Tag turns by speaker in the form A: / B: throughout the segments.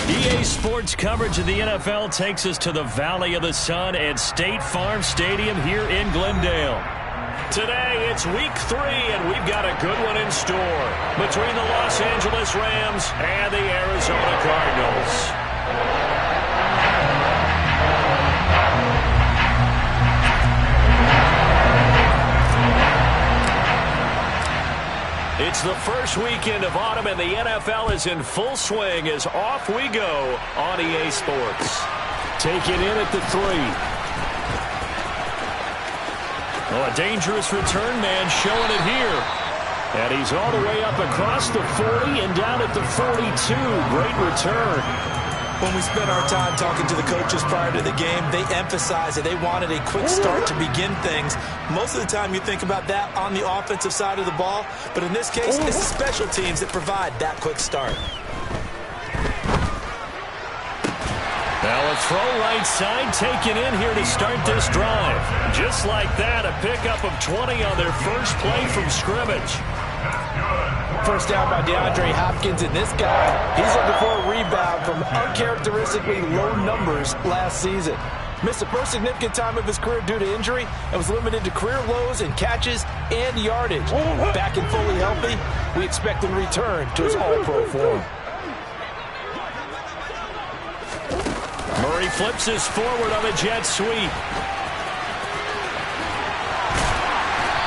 A: EA Sports coverage of the NFL takes us to the Valley of the Sun at State Farm Stadium here in Glendale. Today, it's Week 3, and we've got a good one in store between the Los Angeles Rams and the Arizona Cardinals. It's the first weekend of autumn, and the NFL is in full swing as off we go on EA Sports. Take it in at the 3. Oh, a dangerous return man showing it here. And he's all the way up across the 40 and down at the 42. Great return.
B: When we spent our time talking to the coaches prior to the game, they emphasized that they wanted a quick start to begin things. Most of the time you think about that on the offensive side of the ball, but in this case, it's the special teams that provide that quick start.
A: Now a throw right side taken in here to start this drive. Just like that, a pickup of 20 on their first play from scrimmage.
B: First down by DeAndre Hopkins, and this guy, he's looking for a rebound from uncharacteristically low numbers last season. Missed the first significant time of his career due to injury and was limited to career lows in catches and yardage. Back and fully healthy, we expect him to return to his all-pro form.
A: Murray flips his forward on a jet sweep.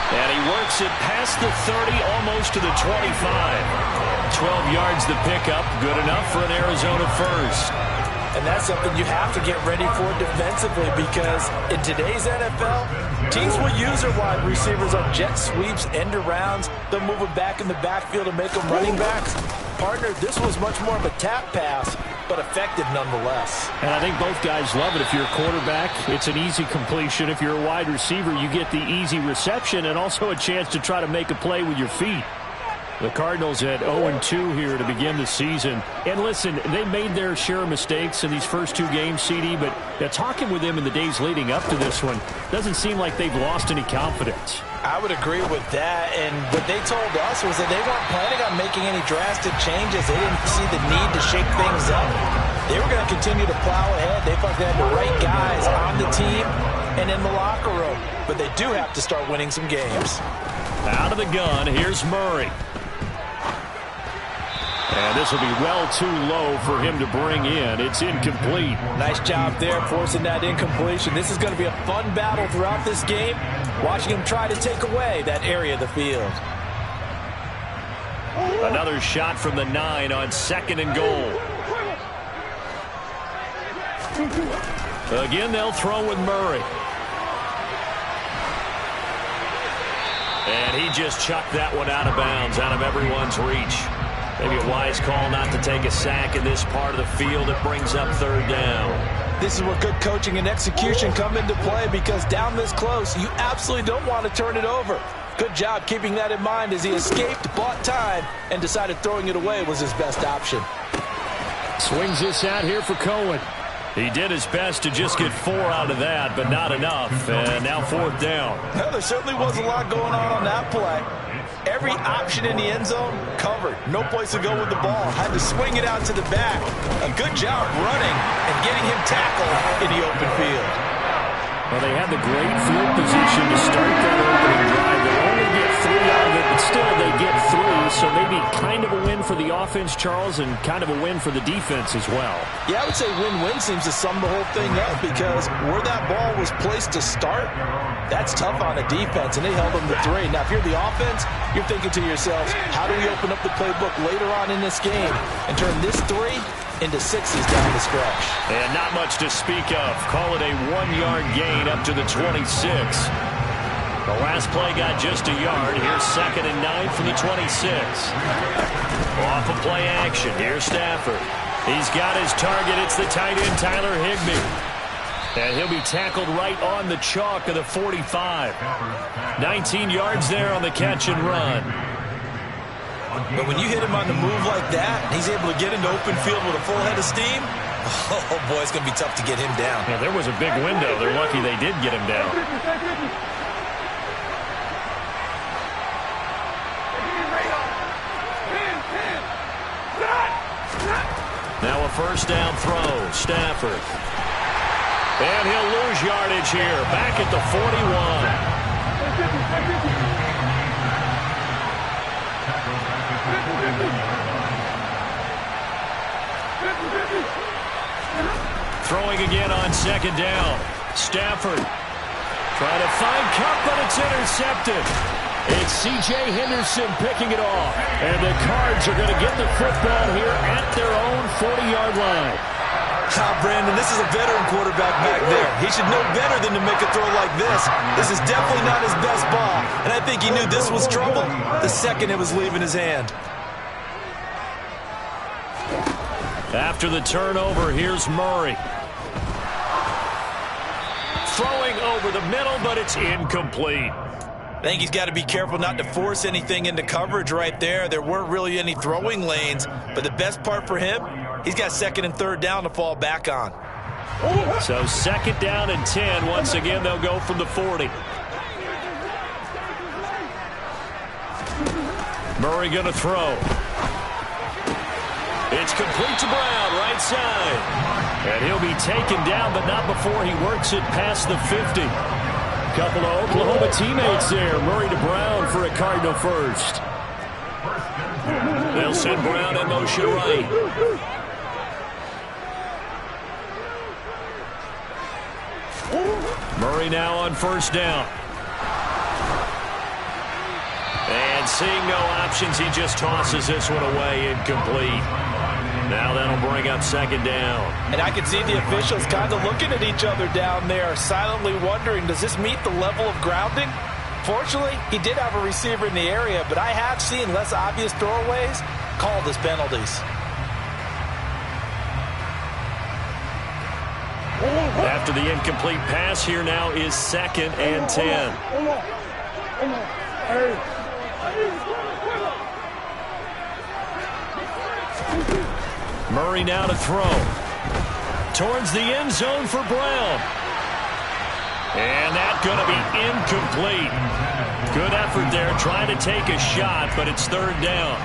A: And he works it past the 30, almost to the 25. 12 yards the pickup, good enough for an Arizona first.
B: And that's something you have to get ready for defensively, because in today's NFL, teams will use their wide receivers on jet sweeps, end arounds. They'll move them back in the backfield and make them running backs. Partner, this was much more of a tap pass, but effective nonetheless.
A: And I think both guys love it. If you're a quarterback, it's an easy completion. If you're a wide receiver, you get the easy reception and also a chance to try to make a play with your feet. The Cardinals at 0-2 here to begin the season. And listen, they made their share of mistakes in these first 2 games, CD, but talking with them in the days leading up to this one, doesn't seem like they've lost any confidence.
B: I would agree with that, and what they told us was that they weren't planning on making any drastic changes. They didn't see the need to shake things up. They were going to continue to plow ahead. They thought they had the right guys on the team and in the locker room, but they do have to start winning some games.
A: Out of the gun, here's Murray. And this will be well too low for him to bring in. It's incomplete.
B: Nice job there forcing that incompletion. This is going to be a fun battle throughout this game, watching him try to take away that area of the field.
A: Another shot from the 9 on 2nd and goal. Again, they'll throw with Murray. And he just chucked that one out of bounds, out of everyone's reach. Maybe a wise call not to take a sack in this part of the field. It brings up 3rd down.
B: This is where good coaching and execution come into play, because down this close, you absolutely don't want to turn it over. Good job keeping that in mind as he escaped, bought time, and decided throwing it away was his best option.
A: Swings this out here for Cohen. He did his best to just get 4 out of that, but not enough. And now 4th down.
B: Well, there certainly was a lot going on that play. Every option in the end zone covered. No place to go with the ball. Had to swing it out to the back. A good job running and getting him tackled in the open field.
A: Well, they had the great field position to start that opening drive. They only get 3 out of it, but still they get 3. So maybe kind of a win for the offense, Charles, and kind of a win for the defense as well.
B: Yeah, I would say win-win seems to sum the whole thing up, because where that ball was placed to start, that's tough on the defense, and they held them to 3. Now, if you're the offense, you're thinking to yourselves, how do we open up the playbook later on in this game and turn this 3 into 6s down the stretch?
A: And not much to speak of. Call it a 1-yard gain up to the 26. The last play got just a yard. Here's 2nd and 9 from the 26. Off of play action. Here's Stafford. He's got his target. It's the tight end, Tyler Higbee. And he'll be tackled right on the chalk of the 45. 19 yards there on the catch and run.
B: But when you hit him on the move like that, he's able to get into open field with a full head of steam, oh boy, it's going to be tough to get him down.
A: Yeah, there was a big window. They're lucky they did get him down. Now a first down throw. Stafford. And he'll lose yardage here. Back at the 41. Throwing again on second down. Stafford trying to find Cup, but it's intercepted. It's C.J. Henderson picking it off. And the Cards are going to get the football here at their own 40-yard line.
B: Brandon, this is a veteran quarterback back there. He should know better than to make a throw like this. This is definitely not his best ball, and I think he knew this was trouble the second it was leaving his hand.
A: After the turnover, here's Murray. Throwing over the middle, but it's incomplete.
B: I think he's got to be careful not to force anything into coverage right there. There weren't really any throwing lanes, but the best part for him, he's got second and third down to fall back on.
A: So second down and 10. Once again, they'll go from the 40. Murray going to throw. It's complete to Brown, right side. And he'll be taken down, but not before he works it past the 50. Couple of Oklahoma teammates there. Murray to Brown for a Cardinal first. They'll send Brown in motion right. Murray now on first down. And seeing no options, he just tosses this one away, incomplete. Now that'll bring up second down.
B: And I can see the officials kind of looking at each other down there, silently wondering, does this meet the level of grounding? Fortunately, he did have a receiver in the area, but I have seen less obvious throwaways called as penalties.
A: After the incomplete pass, here now is second and 10. Murray now to throw. Towards the end zone for Brown. And that's going to be incomplete. Good effort there trying to take a shot, but it's third down.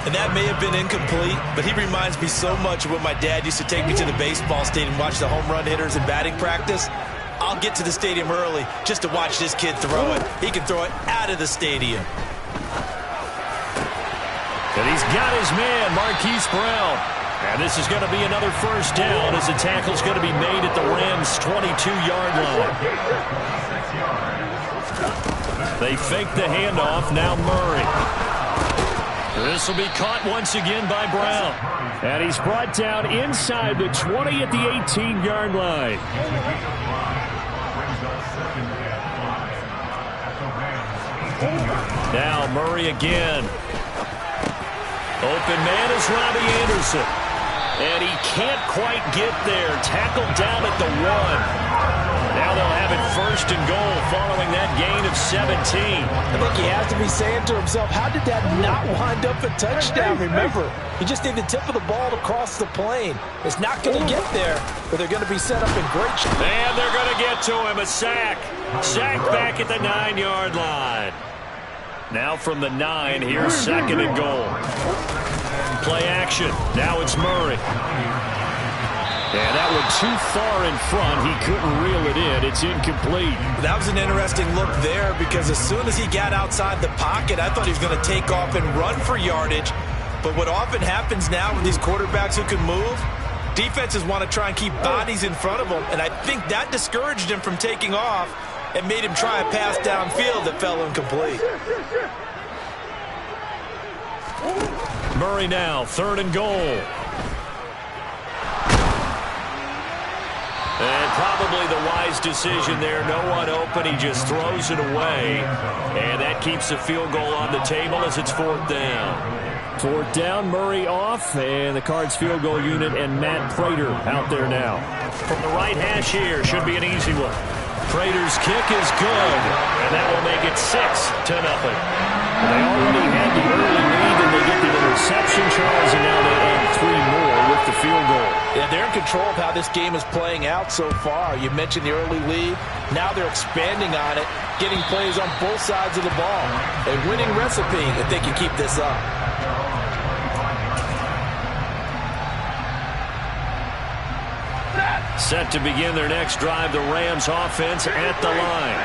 B: And that may have been incomplete, but he reminds me so much of when my dad used to take me to the baseball stadium and watch the home run hitters in batting practice. I'll get to the stadium early just to watch this kid throw it. He can throw it out of the stadium.
A: And he's got his man, Marquise Brown. And this is going to be another first down as the tackle's going to be made at the Rams' 22-yard line. They fake the handoff. Now Murray. This will be caught once again by Brown. And he's brought down inside the 20 at the 18-yard line. Now Murray again. Open man is Robbie Anderson. And he can't quite get there. Tackled down at the 1. Now they'll have it first and goal following that gain of 17.
B: I think he has to be saying to himself, how did that not wind up a touchdown? Remember, you just need the tip of the ball to cross the plane. It's not going to get there, but they're going to be set up in great shape.
A: And they're going to get to him. A sack. Sack back at the 9-yard line. Now from the 9, here's second and goal. Play action. Now it's Murray. And that one too far in front. He couldn't reel it in. It's incomplete.
B: That was an interesting look there because as soon as he got outside the pocket, I thought he was going to take off and run for yardage. But what often happens now with these quarterbacks who can move, defenses want to try and keep bodies in front of them. And I think that discouraged him from taking off and made him try a pass downfield that fell incomplete.
A: Murray now, third and goal. And probably the wise decision there. No one open. He just throws it away. And that keeps the field goal on the table as it's fourth down. Fourth down, Murray off. And the Cards field goal unit and Matt Prater out there now. From the right hash here, should be an easy one. Prater's kick is good. And that will make it 6-0. They already had the early lead, and they get the interception, Charles, and now they add 3 more with the field goal.
B: Yeah, they're in control of how this game is playing out so far. You mentioned the early lead. Now they're expanding on it, getting plays on both sides of the ball. A winning recipe if they can keep this up.
A: Set to begin their next drive, the Rams offense at the line.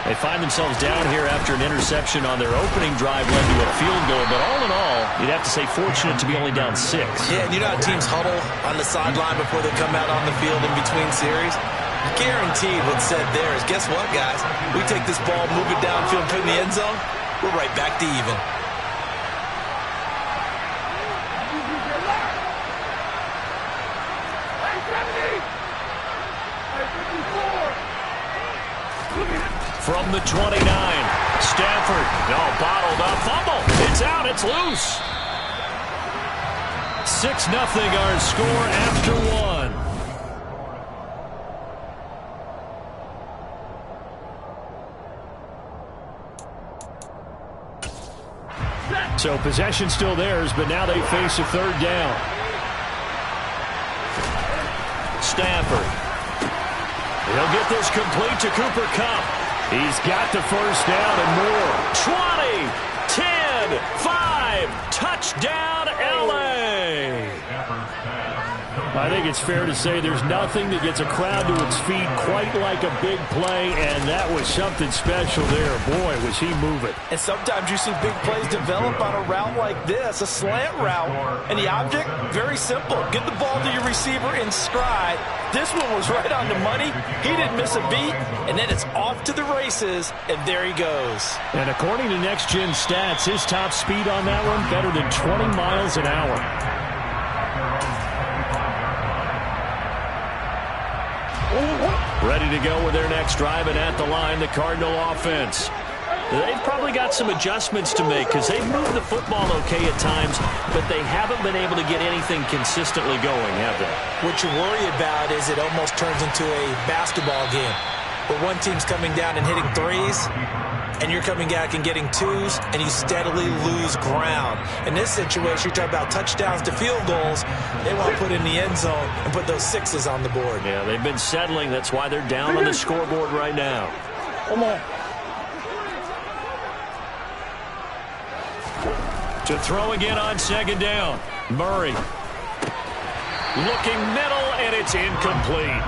A: They find themselves down here after an interception on their opening drive led to a field goal. But all in all, you'd have to say fortunate to be only down 6.
B: Yeah, and you know how teams huddle on the sideline before they come out on the field in between series? Guaranteed what's said there is, guess what, guys? We take this ball, move it downfield, put it in the end zone, we're right back to even.
A: From the 29, Stafford, bottled up, fumble, it's out, it's loose. 6-0 our score after 1. So possession still theirs, but now they face a third down. Stafford. He'll get this complete to Cooper Kupp. He's got the first down and more. 20, 10, 5, touchdown L.A. I think it's fair to say there's nothing that gets a crowd to its feet quite like a big play, and that was something special there. Boy, was he moving.
B: And sometimes you see big plays develop on a route like this, a slant route, and the object, very simple. Get the ball to your receiver in stride. This one was right on the money. He didn't miss a beat, and then it's off to the races, and there he goes.
A: And according to Next Gen Stats, his top speed on that one, better than 20 miles an hour. Ready to go with their next drive, and at the line, the Cardinal offense. They've probably got some adjustments to make because they've moved the football okay at times, but they haven't been able to get anything consistently going, have they?
B: What you worry about is it almost turns into a basketball game where one team's coming down and hitting threes, and you're coming back and getting twos, and you steadily lose ground. In this situation, you're talking about touchdowns to field goals. They want to put in the end zone and put those 6s on the board.
A: Yeah, they've been settling. That's why they're down on the scoreboard right now.
B: Come on.
A: To throw again on second down. Murray. Looking middle, and it's incomplete.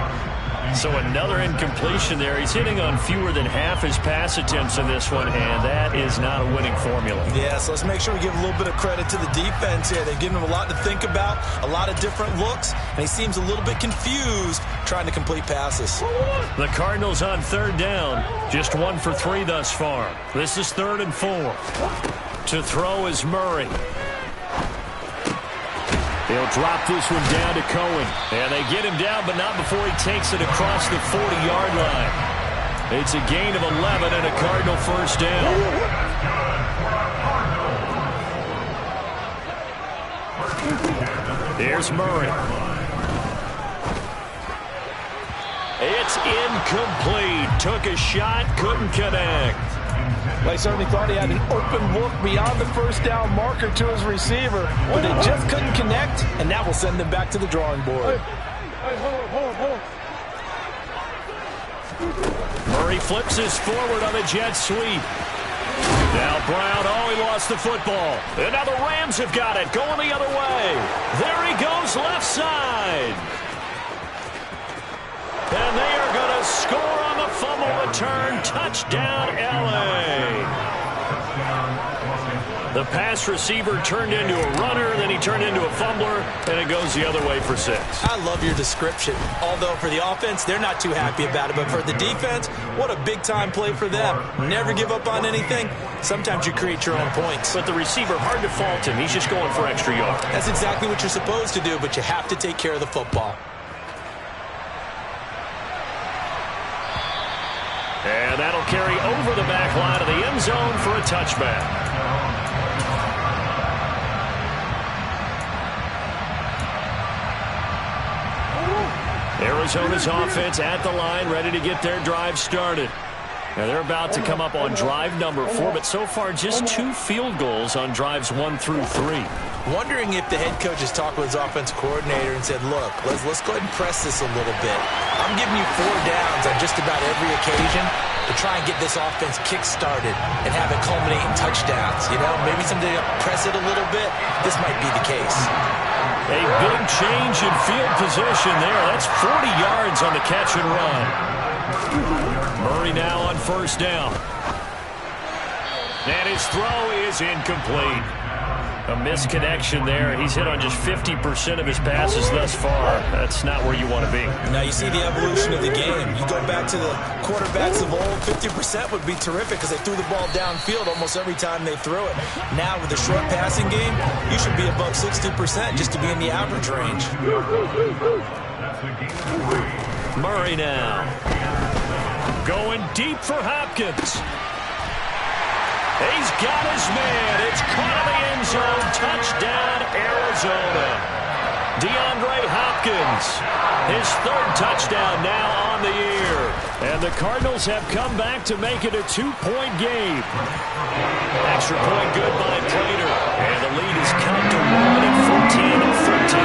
A: So another incompletion there. He's hitting on fewer than half his pass attempts in this one, and that is not a winning formula.
B: Yeah, so let's make sure we give a little bit of credit to the defense here. They've given him a lot to think about, a lot of different looks, and he seems a little bit confused trying to complete passes.
A: The Cardinals on third down. Just 1 for 3 thus far. This is 3rd and 4. To throw is Murray. He'll drop this one down to Cohen. And they get him down, but not before he takes it across the 40-yard line. It's a gain of 11 and a Cardinal first down. Here's Murray. It's incomplete. Took a shot, couldn't connect.
B: They certainly thought he had an open look beyond the first down marker to his receiver, but they just couldn't connect, and that will send them back to the drawing board.
A: Murray flips his forward on a jet sweep. Now Brown, he lost the football. And now the Rams have got it, going the other way. There he goes, left side. And they are going to score on the fumble return. Touchdown, L.A. The pass receiver turned into a runner, then he turned into a fumbler, and it goes the other way for 6.
B: I love your description. Although for the offense, they're not too happy about it. But for the defense, what a big-time play for them. Never give up on anything. Sometimes you create your own points.
A: But the receiver, hard to fault him. He's just going for extra yards.
B: That's exactly what you're supposed to do, but you have to take care of the football.
A: And that'll carry over the back line of the end zone for a touchback. Arizona's offense at the line, ready to get their drive started. Now they're about to come up on drive number 4, but so far just 2 field goals on drives 1 through 3.
B: Wondering if the head coach has talked with his offensive coordinator and said, look, let's go ahead and press this a little bit. I'm giving you 4 downs on just about every occasion to try and get this offense kick-started and have it culminate in touchdowns. You know, maybe someday press it a little bit. This might be the case.
A: A big change in field position there. That's 40 yards on the catch and run. Murray now on first down. And his throw is incomplete. A misconnection there. He's hit on just 50% of his passes thus far. That's not where you want to be.
B: Now you see the evolution of the game. You go back to the quarterbacks of old, 50% would be terrific because they threw the ball downfield almost every time they threw it. Now with the short passing game, you should be above 60% just to be in the average range.
A: Murray now. Going deep for Hopkins. He's got his man. It's caught in the end zone. Touchdown, Arizona. DeAndre Hopkins, his third touchdown now on the year. And the Cardinals have come back to make it a 2-point game. Extra point good by Prater. And the lead is cut to 1 at 14-13.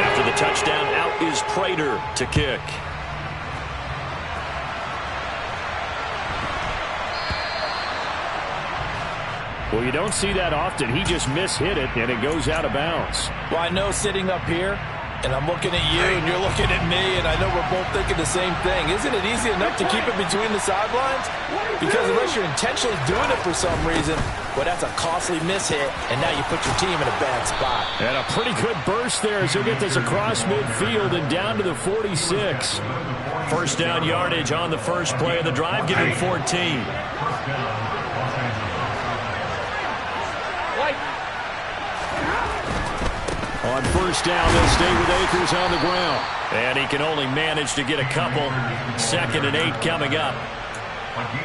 A: After the touchdown, out is Prater to kick. Well, you don't see that often. He just mishit it, and it goes out of bounds.
B: Well, I know sitting up here, and I'm looking at you, and you're looking at me, and I know we're both thinking the same thing. Isn't it easy enough to keep it between the sidelines? Because unless you're intentionally doing it for some reason, well, that's a costly mishit, and now you put your team in a bad spot.
A: And a pretty good burst there as he'll get this across midfield and down to the 46. First down yardage on the first play of the drive, giving 14. On first down, they'll stay with Akers on the ground. And he can only manage to get a couple. 2nd and 8 coming up.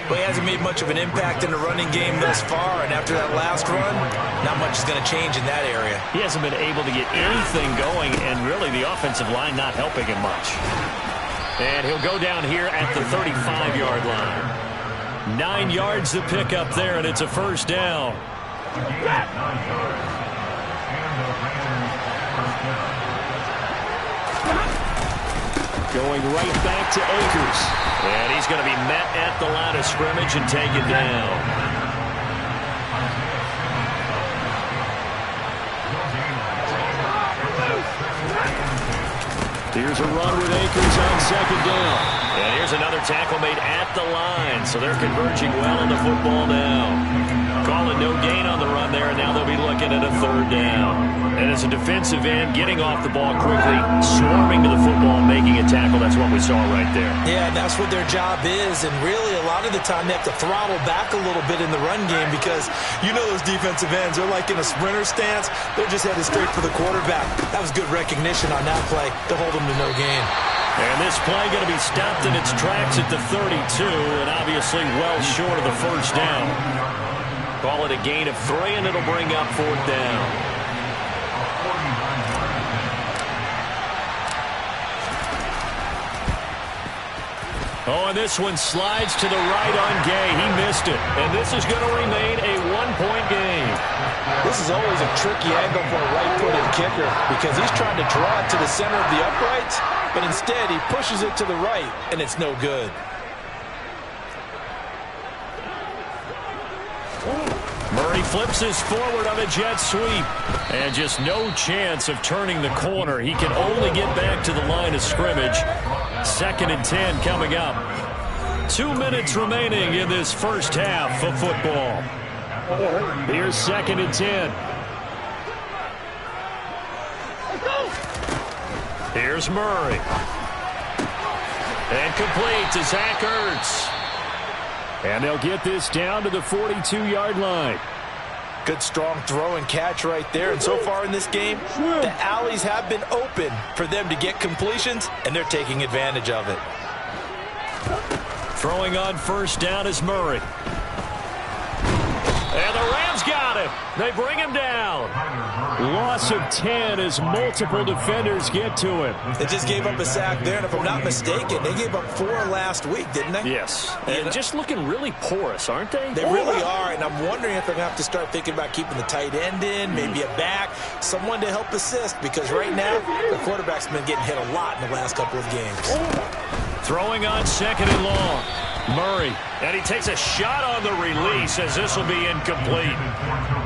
B: Well, he hasn't made much of an impact in the running game thus far, and after that last run, not much is going to change in that area.
A: He hasn't been able to get anything going, and really the offensive line not helping him much. And he'll go down here at the 35-yard line. 9 yards to pick up there, and it's a first down. Going right back to Akers. And he's going to be met at the line of scrimmage and taken down. Here's a run with Akers on second down. And here's another tackle made at the line. So they're converging well on the football now. Calling no gain on the run there, and now they'll be looking at a third down. And as a defensive end, getting off the ball quickly, swarming to the football, making a tackle, that's what we saw right there.
B: Yeah, and that's what their job is, and really a lot of the time they have to throttle back a little bit in the run game because you know those defensive ends, they're like in a sprinter stance, they're just headed straight for the quarterback. That was good recognition on that play to hold them to no gain.
A: And this play going to be stopped in its tracks at the 32, and obviously well short of the first down. Call it a gain of 3, and it'll bring up 4th down. Oh, and this one slides to the right on Gay. He missed it. And this is going to remain a 1-point game.
B: This is always a tricky angle for a right-footed kicker because he's trying to draw it to the center of the uprights, but instead he pushes it to the right, and it's no good.
A: Murray flips his forward on a jet sweep. And just no chance of turning the corner. He can only get back to the line of scrimmage. 2nd and 10 coming up. 2 minutes remaining in this first half of football. Here's 2nd and 10. Here's Murray. And complete to Zach Ertz. And they'll get this down to the 42-yard line.
B: Good strong throw and catch right there. And so far in this game, the alleys have been open for them to get completions, and they're taking advantage of it.
A: Throwing on first down is Murray. And the Rams got him. They bring him down. Loss of 10 as multiple defenders get to him.
B: They just gave up a sack there, and if I'm not mistaken, they gave up 4 last week, didn't they?
A: Yes. And just looking really porous, aren't they?
B: They really are, and I'm wondering if they're going to have to start thinking about keeping the tight end in, maybe a back, someone to help assist, because right now, the quarterback's been getting hit a lot in the last couple of games.
A: Throwing on 2nd and long. Murray, and he takes a shot on the release as this will be incomplete.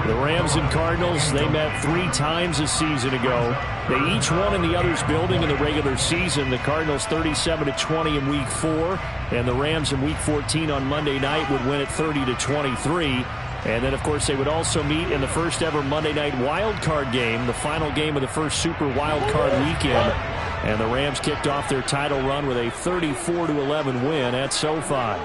A: The Rams and Cardinals, they met 3 times a season ago. They each won in the other's building in the regular season. The Cardinals 37-20 in Week 4, and the Rams in Week 14 on Monday night would win it 30-23. And then, of course, they would also meet in the first ever Monday night wild card game, the final game of the first Super Wild Card weekend. And the Rams kicked off their title run with a 34-11 win at SoFi.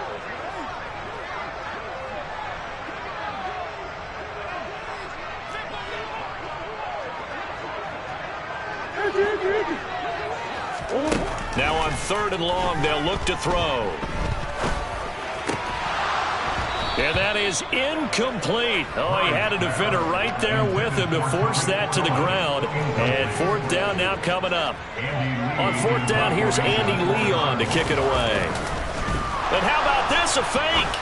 A: Now on 3rd and long, they'll look to throw. And that is incomplete. Oh, he had a defender right there with him to force that to the ground. And 4th down now coming up. On 4th down, here's Andy Leon to kick it away. And how about this, a fake?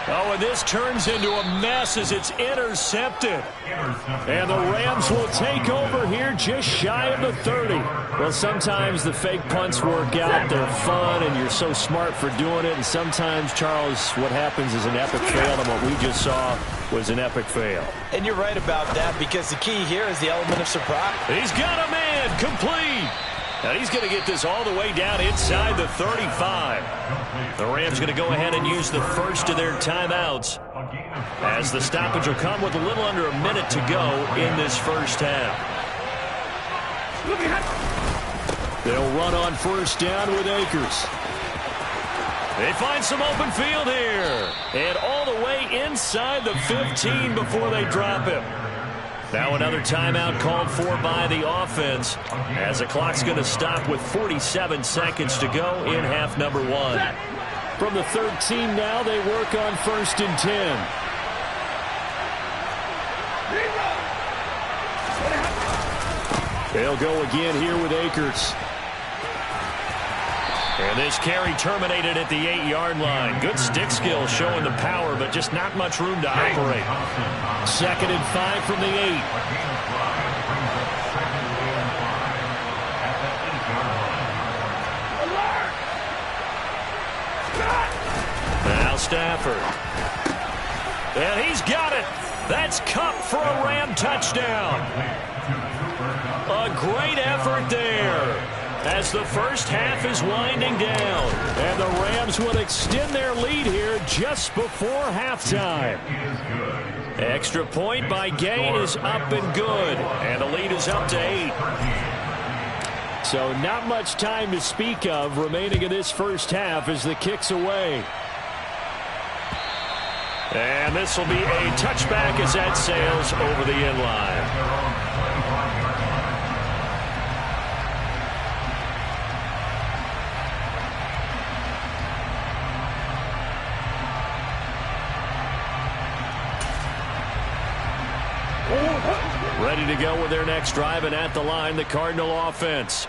A: Oh, and this turns into a mess as it's intercepted. And the Rams will take over here just shy of the 30. Well, sometimes the fake punts work out. They're fun, and you're so smart for doing it. And sometimes, Charles, what happens is an epic fail, and what we just saw was an epic fail.
B: And you're right about that, because the key here is the element of surprise.
A: He's got a man complete. And he's going to get this all the way down inside the 35. The Rams going to go ahead and use the first of their timeouts, as the stoppage will come with a little under a minute to go in this first half. They'll run on 1st down with Akers. They find some open field here. And all the way inside the 15 before they drop him. Now another timeout called for by the offense, as the clock's going to stop with 47 seconds to go in half number 1. From the 13 now, they work on 1st and 10. They'll go again here with Akers. And this carry terminated at the 8-yard line. Good stick skill showing the power, but just not much room to operate. 2nd and 5 from the 8. Now Stafford. And he's got it. That's Cup for a Ram touchdown. A great effort there, as the first half is winding down. And the Rams will extend their lead here just before halftime. Extra point by Gain is up and good. And the lead is up to 8. So not much time to speak of remaining in this first half as the kick's away. And this will be a touchback as that sails over the end line. Ready to go with their next drive, and at the line, the Cardinal offense.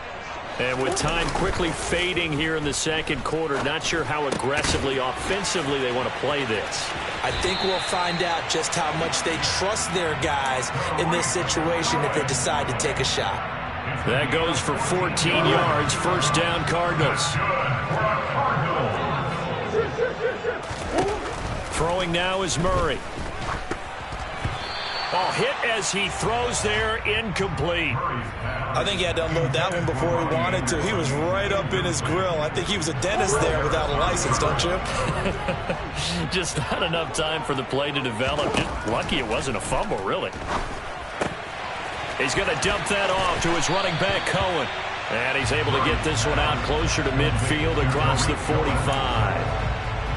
A: And with time quickly fading here in the second quarter, not sure how aggressively, offensively they want to play this.
B: I think we'll find out just how much they trust their guys in this situation if they decide to take a shot.
A: That goes for 14 yards, 1st down Cardinals. Throwing now is Murray. Oh, hit as he throws there, incomplete.
B: I think he had to unload that one before he wanted to. He was right up in his grill. I think he was a dentist there without a license, don't you?
A: Just not enough time for the play to develop. Just lucky it wasn't a fumble, really. He's going to dump that off to his running back, Cohen. And he's able to get this one out closer to midfield across the 45.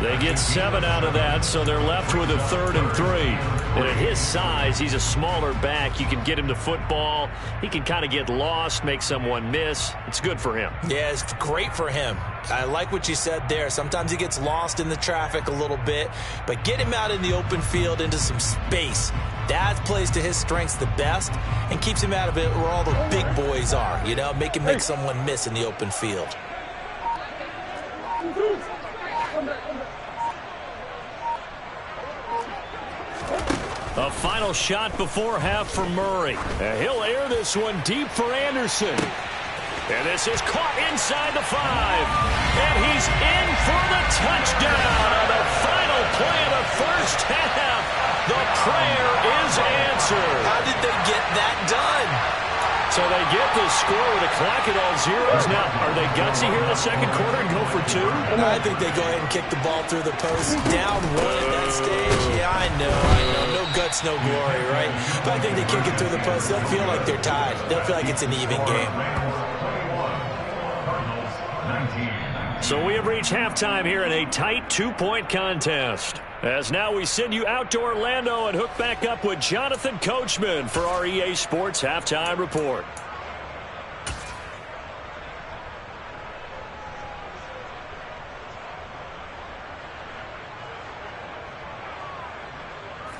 A: They get 7 out of that, so they're left with a 3rd and 3. And at his size, he's a smaller back. You can get him the football. He can kind of get lost, make someone miss. It's good for him.
B: Yeah, it's great for him. I like what you said there. Sometimes he gets lost in the traffic a little bit, but get him out in the open field into some space. That plays to his strengths the best and keeps him out of it where all the big boys are. You know, make him make someone miss in the open field.
A: A final shot before half for Murray. He'll air this one deep for Anderson. And this is caught inside the 5. And he's in for the touchdown on the final play of the first half. The prayer is answered.
B: How did they get that done?
A: So they get the score with the clock at all zeros. Now, are they gutsy here in the second quarter and go for 2?
B: I think they go ahead and kick the ball through the post. Down 1 at that stage. Yeah, I know. No guts, no glory, right? But I think they kick it through the post. They'll feel like they're tied. They'll feel like it's an even game.
A: So we have reached halftime here in a tight 2-point contest. As now we send you out to Orlando and hook back up with Jonathan Coachman for our EA Sports Halftime Report.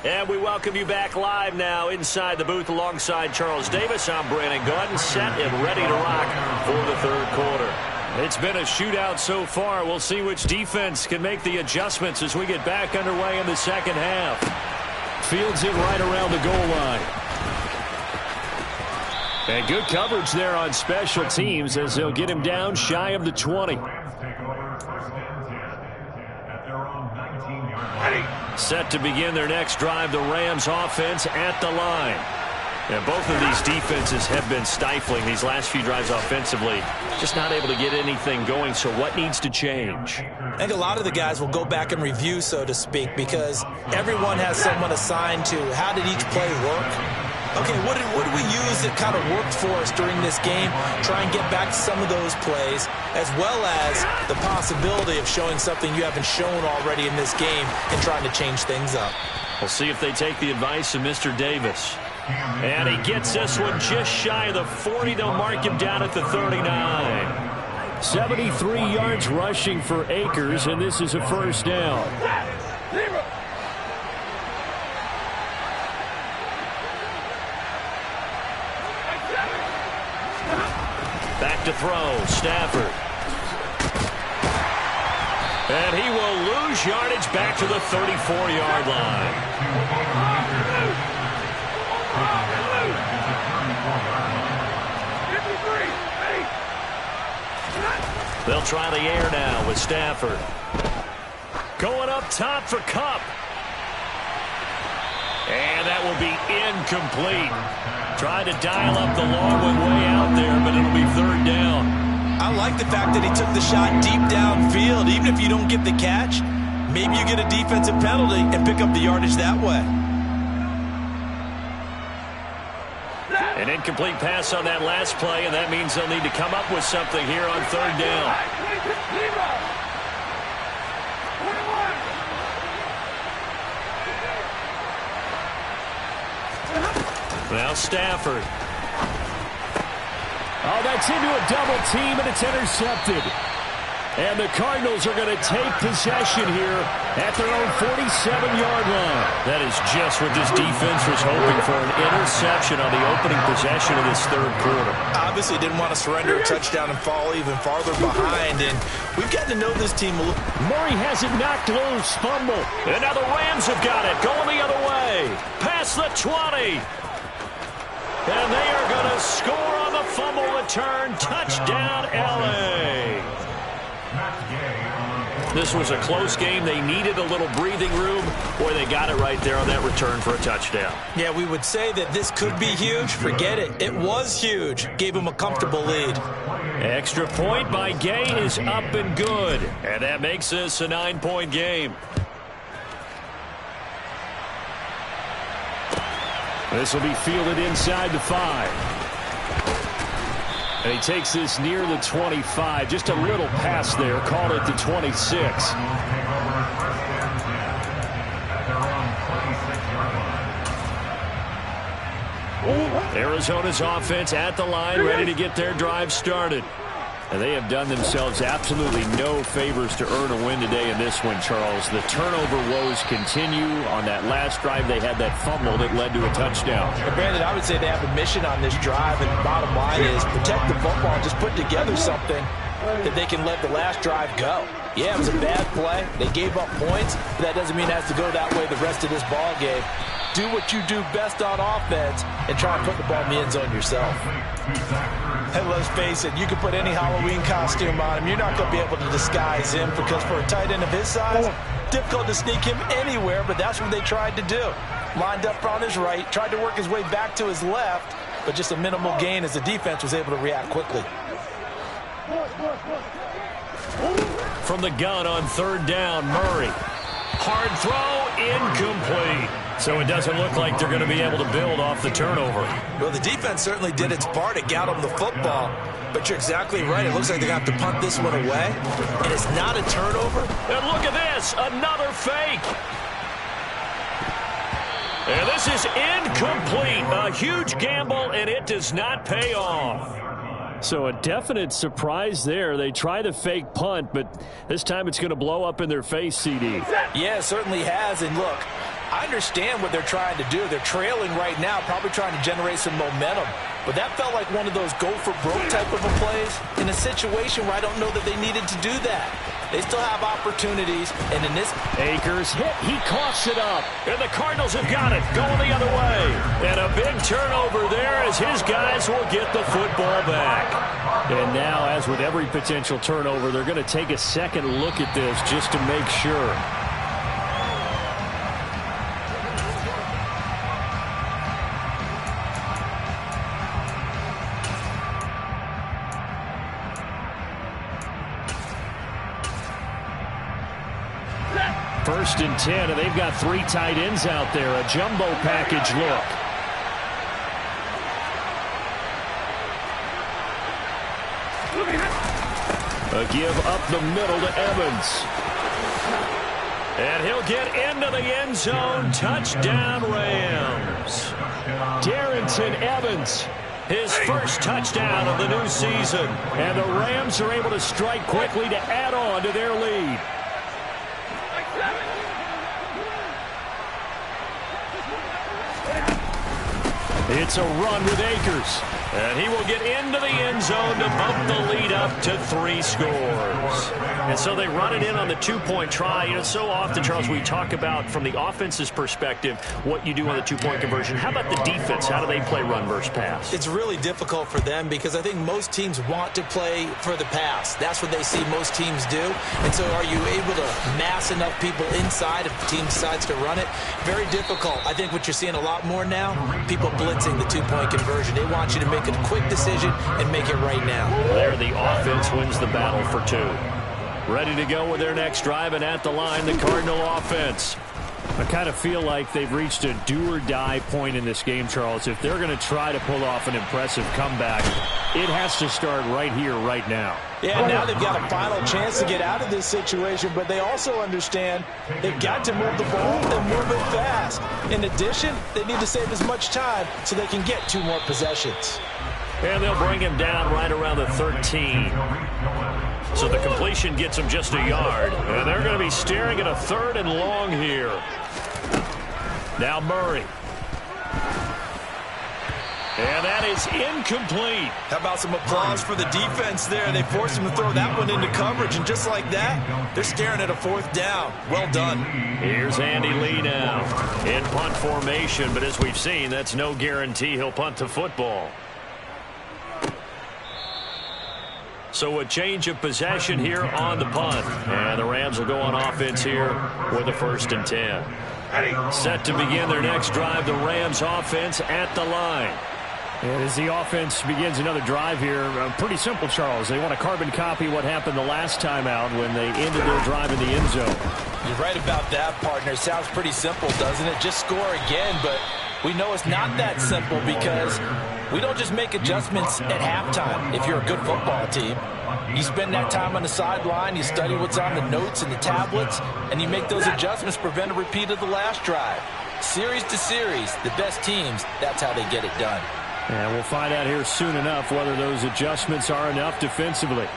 A: And we welcome you back live now inside the booth alongside Charles Davis. I'm Brandon Gordon, set and ready to rock for the third quarter. It's been a shootout so far. We'll see which defense can make the adjustments as we get back underway in the second half. Fields it right around the goal line. And good coverage there on special teams as they'll get him down shy of the 20. Set to begin their next drive, the Rams offense at the line. And both of these defenses have been stifling these last few drives offensively. Just not able to get anything going, so what needs to change?
B: I think a lot of the guys will go back and review, so to speak, because everyone has someone assigned to how did each play work. Okay, what did we use that kind of worked for us during this game? Try and get back to some of those plays, as well as the possibility of showing something you haven't shown already in this game and trying to change things up.
A: We'll see if they take the advice of Mr. Davis. And he gets this one just shy of the 40. They'll mark him down at the 39. 73 yards rushing for Akers, and this is a first down. Back to throw, Stafford. And he will lose yardage back to the 34-yard line. They'll try the air now with Stafford. Going up top for Kupp. And that will be incomplete. Trying to dial up the long one way out there, but it'll be third down.
B: I like the fact that he took the shot deep downfield. Even if you don't get the catch, maybe you get a defensive penalty and pick up the yardage that way.
A: An incomplete pass on that last play, and that means they'll need to come up with something here on third down. Now Stafford. Oh, that's into a double team, and it's intercepted. And the Cardinals are going to take possession here at their own 47-yard line. That is just what this defense was hoping for, an interception on the opening possession of this third quarter.
B: Obviously didn't want to surrender a touchdown and fall even farther behind, and we've gotten to know this team a little.
A: Murray has it knocked loose, fumble. And now the Rams have got it, going the other way. Past the 20. And they are going to score on the fumble return. Touchdown, L.A. This was a close game. They needed a little breathing room. Boy, they got it right there on that return for a touchdown.
B: Yeah, we would say that this could be huge. Forget it. It was huge. Gave them a comfortable lead.
A: Extra point by Gay is up and good. And that makes this a 9-point game. This will be fielded inside the 5. And he takes this near the 25. Just a little pass there. Called it the 26. Arizona's offense at the line, ready to get their drive started. And they have done themselves absolutely no favors to earn a win today in this one, Charles. The turnover woes continue. On that last drive, they had that fumble that led to a touchdown.
B: Brandon, I would say they have a mission on this drive, and the bottom line is protect the football and just put together something that they can let the last drive go. Yeah, it was a bad play. They gave up points, but that doesn't mean it has to go that way the rest of this ball game. do what you do best on offense and try and put the ball in the end zone yourself. And let's face it, you can put any Halloween costume on him. You're not going to be able to disguise him because for a tight end of his size, difficult to sneak him anywhere, but that's what they tried to do. Lined up on his right, tried to work his way back to his left, but just a minimal gain as the defense was able to react quickly.
A: From the gun on third down, Murray. Hard throw, incomplete. So it doesn't look like they're going to be able to build off the turnover.
B: Well, the defense certainly did its part to get them the football, but you're exactly right. It looks like they're going to have to punt this one away, and it's not a turnover.
A: And look at this, another fake. And this is incomplete. A huge gamble, and it does not pay off. So a definite surprise there. They try the fake punt, but this time it's going to blow up in their face, CD.
B: Yeah, it certainly has. And look, I understand what they're trying to do. They're trailing right now, probably trying to generate some momentum. But that felt like one of those go-for-broke type of a plays in a situation where I don't know that they needed to do that. They still have opportunities, and in this...
A: Akers hit, he coughs it up, and the Cardinals have got it, going the other way. And a big turnover there as his guys will get the football back. And now, as with every potential turnover, they're going to take a second look at this just to make sure. First and 10, and they've got three tight ends out there. A jumbo package look. A give up the middle to Evans. And he'll get into the end zone. Touchdown, Rams. Darrington Evans, his first touchdown of the new season. And the Rams are able to strike quickly to add on to their lead. It's a run with Akers. And he will get into the end zone to bump the lead up to 3 scores. And so they run it in on the two-point try. You know, so often, Charles, we talk about from the offense's perspective what you do on the two-point conversion. How about the defense? How do they play run versus pass?
B: It's really difficult for them because I think most teams want to play for the pass. That's what they see most teams do. And so are you able to mass enough people inside if the team decides to run it? Very difficult. I think what you're seeing a lot more now, people blitzing the two-point conversion. They want you to make a quick decision and make it right now.
A: There, the offense wins the battle for 2. Ready to go with their next drive, and at the line, the Cardinal offense. I kind of feel like they've reached a do-or-die point in this game, Charles. If they're going to try to pull off an impressive comeback, it has to start right here, right now.
B: Yeah, now they've got a final chance to get out of this situation, but they also understand they've got to move the ball and move it fast. In addition, they need to save as much time so they can get 2 more possessions.
A: And they'll bring him down right around the 13. So the completion gets him just a yard. And they're going to be staring at a 3rd and long here. Now Murray. And that is incomplete.
B: How about some applause for the defense there? They forced him to throw that one into coverage, and just like that, they're staring at a 4th down. Well done.
A: Here's Andy Lee now in punt formation, but as we've seen, that's no guarantee he'll punt the football. So a change of possession here on the punt. And the Rams will go on offense here with a 1st and 10. Set to begin their next drive, the Rams offense at the line. And as the offense begins another drive here, pretty simple, Charles. They want to carbon copy what happened the last time out when they ended their drive in the end zone.
B: You're right about that, partner. Sounds pretty simple, doesn't it? Just score again, but we know it's not that simple because we don't just make adjustments at halftime if you're a good football team. You spend that time on the sideline, you study what's on the notes and the tablets, and you make those adjustments to prevent a repeat of the last drive. Series to series, the best teams, that's how they get it done.
A: And we'll find out here soon enough whether those adjustments are enough defensively.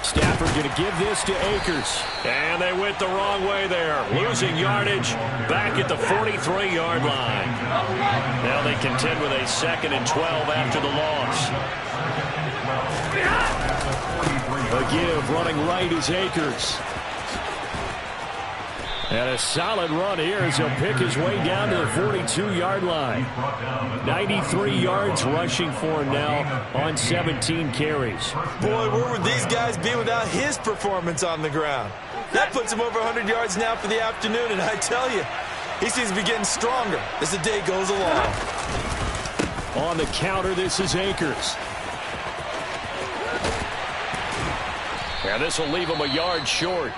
A: Stafford going to give this to Akers. And they went the wrong way there. Losing yardage back at the 43-yard line. Now they contend with a 2nd and 12 after the loss. A give running right is Akers. And a solid run here as he'll pick his way down to the 42-yard line. 93 yards rushing for him now on 17 carries.
B: Boy, where would these guys be without his performance on the ground? That puts him over 100 yards now for the afternoon, and I tell you, he seems to be getting stronger as the day goes along.
A: On the counter, this is Akers. And this will leave him a yard short.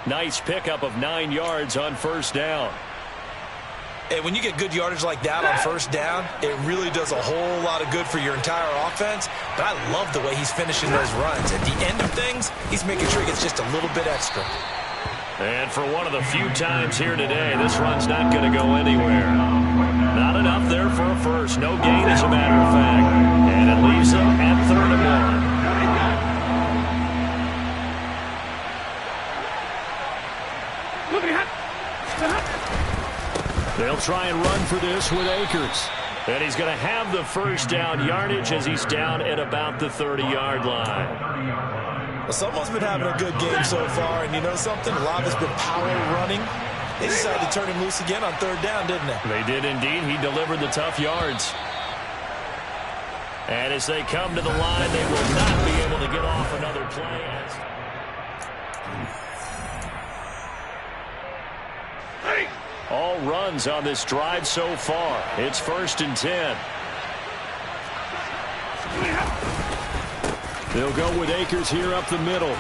A: Nice pickup of 9 yards on first down.
B: And when you get good yardage like that on first down, it really does a whole lot of good for your entire offense. But I love the way he's finishing those runs. At the end of things, he's making sure he gets just a little bit extra.
A: And for one of the few times here today, this run's not going to go anywhere. Not enough there for a first. No gain, as a matter of fact. And it leaves them at 3rd and 1. They'll try and run for this with Akers. And he's going to have the first down yardage as he's down at about the 30-yard line.
B: Well, someone's been having a good game so far, and you know something? A lot of it's been power running. They decided to turn him loose again on 3rd down, didn't they?
A: They did indeed. He delivered the tough yards. And as they come to the line, they will not be able to get off another play. All runs on this drive so far. It's 1st and 10. They'll go with Akers here up the middle.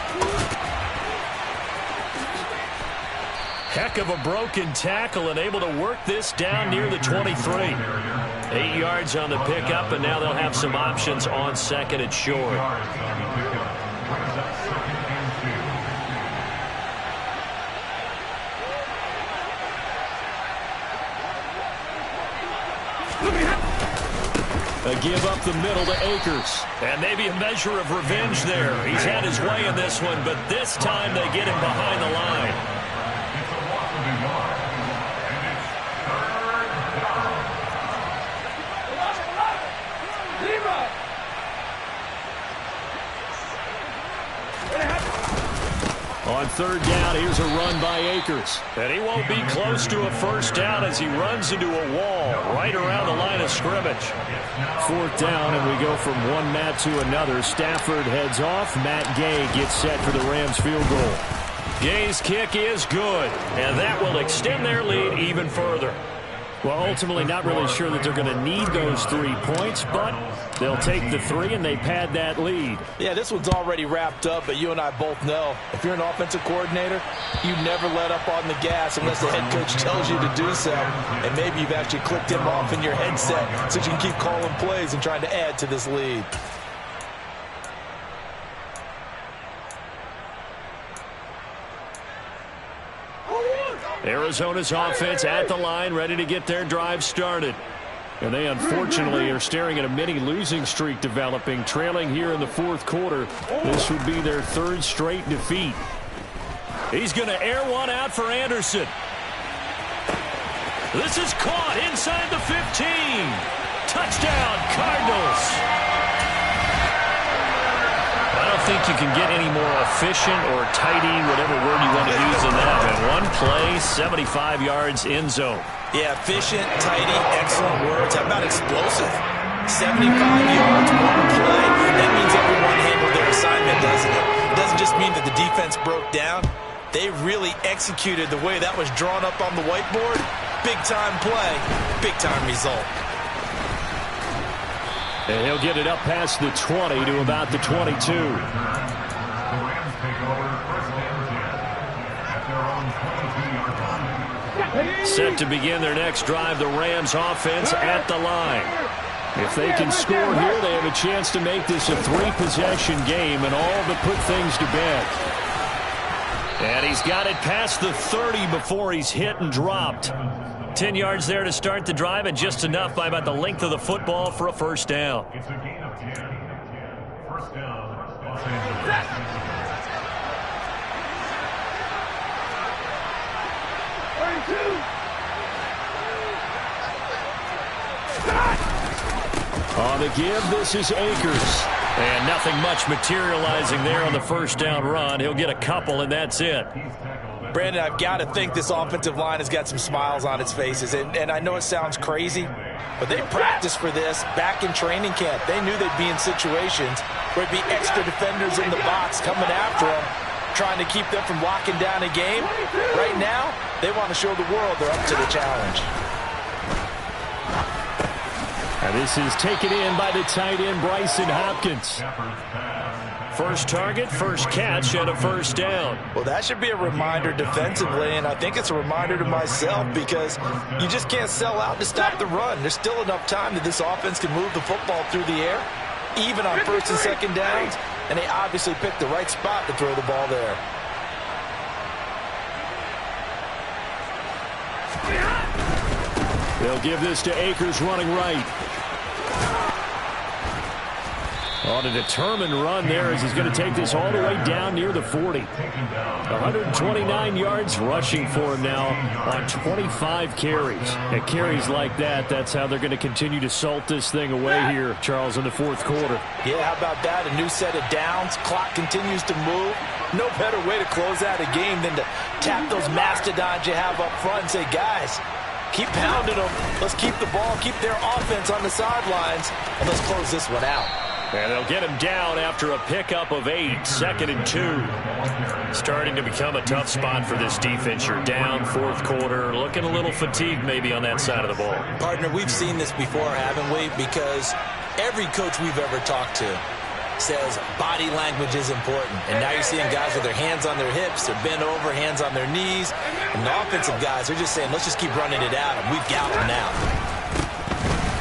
A: Heck of a broken tackle and able to work this down near the 23. 8 yards on the pickup, and now they'll have some options on 2nd and short. A give up the middle to Akers. And maybe a measure of revenge there. He's had his way in this one, but this time they get him behind the line. On 3rd down, here's a run by Akers. And he won't be close to a first down as he runs into a wall right around the line of scrimmage. 4th down, and we go from one Matt to another. Stafford heads off. Matt Gay gets set for the Rams field goal. Gay's kick is good, and that will extend their lead even further. Well, ultimately not really sure that they're going to need those 3 points, but they'll take the 3 and they pad that lead.
B: Yeah, this one's already wrapped up, but you and I both know if you're an offensive coordinator, you never let up on the gas unless the head coach tells you to do so. And maybe you've actually clicked him off in your headset so you can keep calling plays and trying to add to this lead.
A: Arizona's offense at the line, ready to get their drive started. And they unfortunately are staring at a mini losing streak developing, trailing here in the 4th quarter. This would be their 3rd straight defeat. He's going to air one out for Anderson. This is caught inside the 15. Touchdown, Cardinals. I don't think you can get any more efficient or tidy, whatever word you want to use in that. And 1 play, 75 yards in zone.
B: Yeah, efficient, tidy, excellent words. How about explosive? 75 yards, 1 play. That means everyone handled their assignment, doesn't it? It doesn't just mean that the defense broke down. They really executed the way that was drawn up on the whiteboard. Big-time play, big-time result.
A: And he'll get it up past the 20 to about the 22. Set to begin their next drive, the Rams offense at the line. If they can score here, they have a chance to make this a 3-possession game and all but put things to bed. And he's got it past the 30 before he's hit and dropped. 10 yards there to start the drive, and just enough by about the length of the football for a first down.
C: It's a gain of 10. First down, Los Angeles.
A: On the give, this is Akers. And nothing much materializing there on the first down run. He'll get a couple, and that's it.
B: Brandon, I've got to think this offensive line has got some smiles on its faces. And I know it sounds crazy, but they practiced for this back in training camp. They knew they'd be in situations where it'd be extra defenders in the box coming after them, trying to keep them from locking down a game. Right now, they want to show the world they're up to the challenge.
A: And this is taken in by the tight end, Bryson Hopkins. First target, first catch, and a first down.
B: Well, that should be a reminder defensively, and I think it's a reminder to myself because you just can't sell out to stop the run. There's still enough time that this offense can move the football through the air, even on first and second downs, and they obviously picked the right spot to throw the ball there.
A: They'll give this to Akers running right. On a determined run there as he's going to take this all the way down near the 40. 129 yards rushing for him now on 25 carries. And carries like that, that's how they're going to continue to salt this thing away here, Charles, in the fourth quarter.
B: Yeah, how about that? A new set of downs. Clock continues to move. No better way to close out a game than to tap those mastodons you have up front and say, guys, keep pounding them. Let's keep the ball, keep their offense on the sidelines, and let's close this one out.
A: And they'll get him down after a pickup of 8, 2nd and 2. Starting to become a tough spot for this defense. You're down, fourth quarter, looking a little fatigued maybe on that side of the ball.
B: Partner, we've seen this before, haven't we? Because every coach we've ever talked to says body language is important. And now you're seeing guys with their hands on their hips, they're bent over, hands on their knees. And the offensive guys, they're just saying, let's just keep running it out, and we've got them now.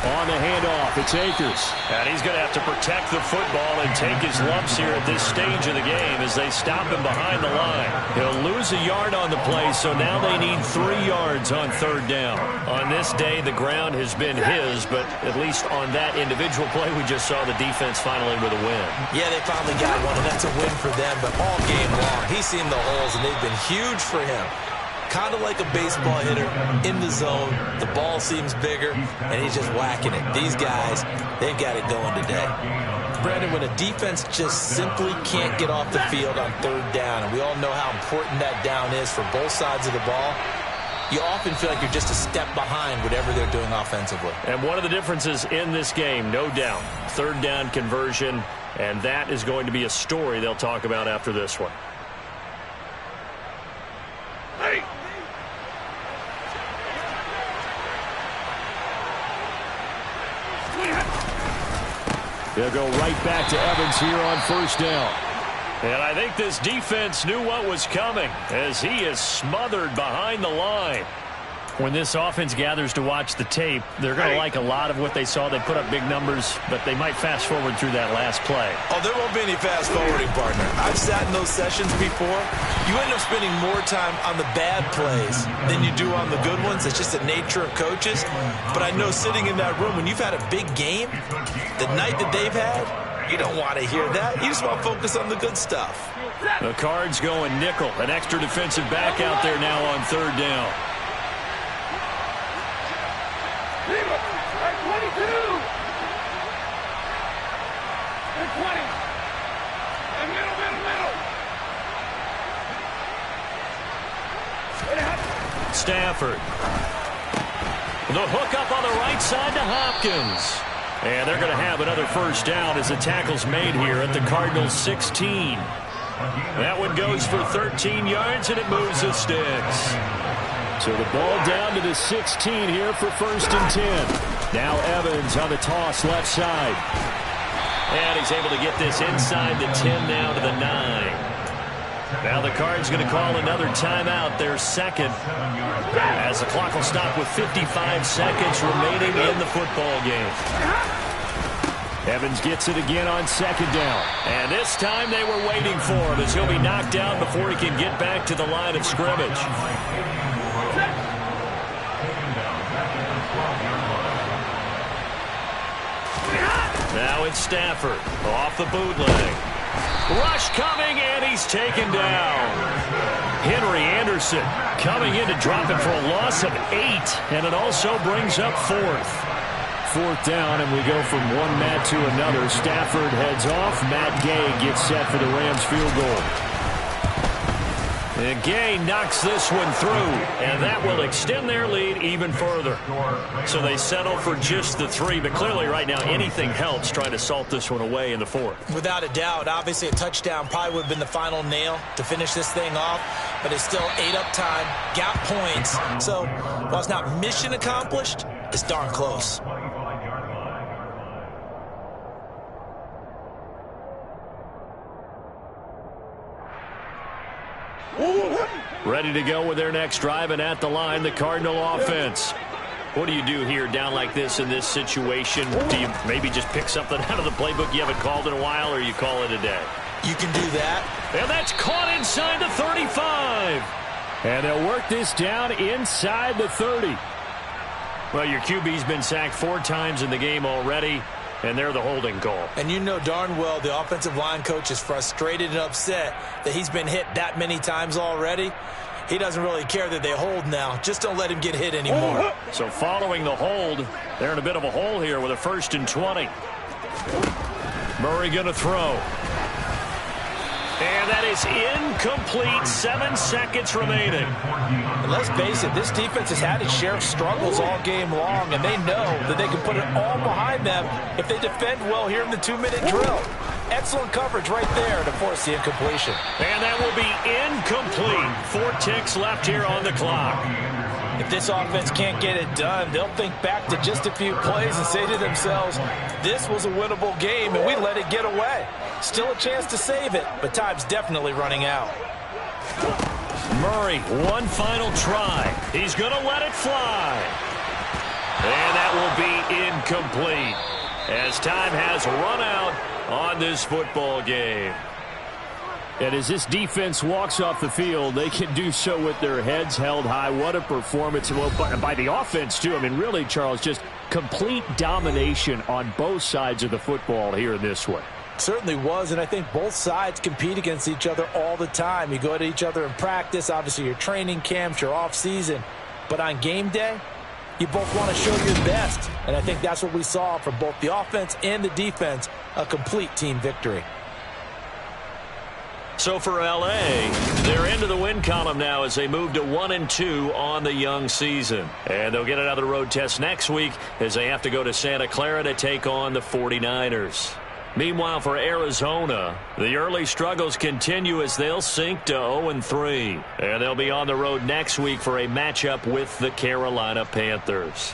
A: On the handoff, it's Akers. And he's going to have to protect the football and take his lumps here at this stage of the game as they stop him behind the line. He'll lose a yard on the play, so now they need 3 yards on third down. On this day, the ground has been his, but at least on that individual play, we just saw the defense finally with a win.
B: Yeah, they finally got one, and that's a win for them, but all game long, he's seen the holes, and they've been huge for him. Kind of like a baseball hitter in the zone. The ball seems bigger, and he's just whacking it. These guys, they've got it going today. Brandon, when a defense just simply can't get off the field on third down, and we all know how important that down is for both sides of the ball, you often feel like you're just a step behind whatever they're doing offensively.
A: And one of the differences in this game, no doubt, third down conversion, and that is going to be a story they'll talk about after this one. Hey! They'll go right back to Evans here on first down. And I think this defense knew what was coming as he is smothered behind the line. When this offense gathers to watch the tape, they're going to like a lot of what they saw. They put up big numbers, but they might fast forward through that last play.
B: Oh, there won't be any fast forwarding, partner. I've sat in those sessions before. You end up spending more time on the bad plays than you do on the good ones. It's just the nature of coaches. But I know sitting in that room, when you've had a big game, the night that they've had, you don't want to hear that. You just want to focus on the good stuff.
A: The Cards going nickel. An extra defensive back out there now on third down. Stafford. The hook up on the right side to Hopkins. And they're going to have another first down as the tackle's made here at the Cardinals' 16. That one goes for 13 yards, and it moves the sticks. So the ball down to the 16 here for first and 10. Now Evans on the toss left side. And he's able to get this inside the 10 now to the 9. Now the Cards going to call another timeout, their second, as the clock will stop with 55 seconds remaining in the football game. Evans gets it again on second down. And this time they were waiting for him as he'll be knocked down before he can get back to the line of scrimmage. Now it's Stafford off the bootleg. Rush coming, and he's taken down. Henry Anderson coming in to drop it for a loss of 8, and it also brings up fourth down, and we go from one Matt to another. Stafford heads off. Matt Gay gets set for the Rams field goal. And Gay knocks this one through, and that will extend their lead even further. So they settle for just the 3, but clearly right now anything helps trying to salt this one away in the 4th.
B: Without a doubt, obviously a touchdown probably would have been the final nail to finish this thing off, but it's still 8 up time, got points. So while it's not mission accomplished, it's darn close.
A: Ready to go with their next drive, and at the line, the Cardinal offense. What do you do here down like this in this situation? Do you maybe just pick something out of the playbook you haven't called in a while, or you call it a day?
B: You can do that.
A: And that's caught inside the 35. And they'll work this down inside the 30. Well, your QB's been sacked 4 times in the game already, and they're the holding call.
B: And you know darn well the offensive line coach is frustrated and upset that he's been hit that many times already. He doesn't really care that they hold now. Just don't let him get hit anymore.
A: So following the hold, they're in a bit of a hole here with a 1st and 20. Murray going to throw. And that is incomplete. 7 seconds remaining.
B: And let's face it, this defense has had its share of struggles all game long, and they know that they can put it all behind them if they defend well here in the 2-minute drill. Excellent coverage right there to force the incompletion.
A: And that will be incomplete. 4 ticks left here on the clock.
B: If this offense can't get it done, they'll think back to just a few plays and say to themselves, this was a winnable game and we let it get away. Still a chance to save it, but time's definitely running out.
A: Murray, one final try. He's going to let it fly. And that will be incomplete as time has run out on this football game. And as this defense walks off the field, they can do so with their heads held high. What a performance. Well, by the offense, too. I mean, really, Charles, just complete domination on both sides of the football here in this one.
B: Certainly was, and I think both sides compete against each other all the time. You go to each other in practice, obviously your training camps, your off-season. But on game day, you both want to show your best. And I think that's what we saw from both the offense and the defense, a complete team victory.
A: So for L.A., they're into the win column now as they move to 1-2 on the young season. And they'll get another road test next week as they have to go to Santa Clara to take on the 49ers. Meanwhile, for Arizona, the early struggles continue as they'll sink to 0-3. And they'll be on the road next week for a matchup with the Carolina Panthers.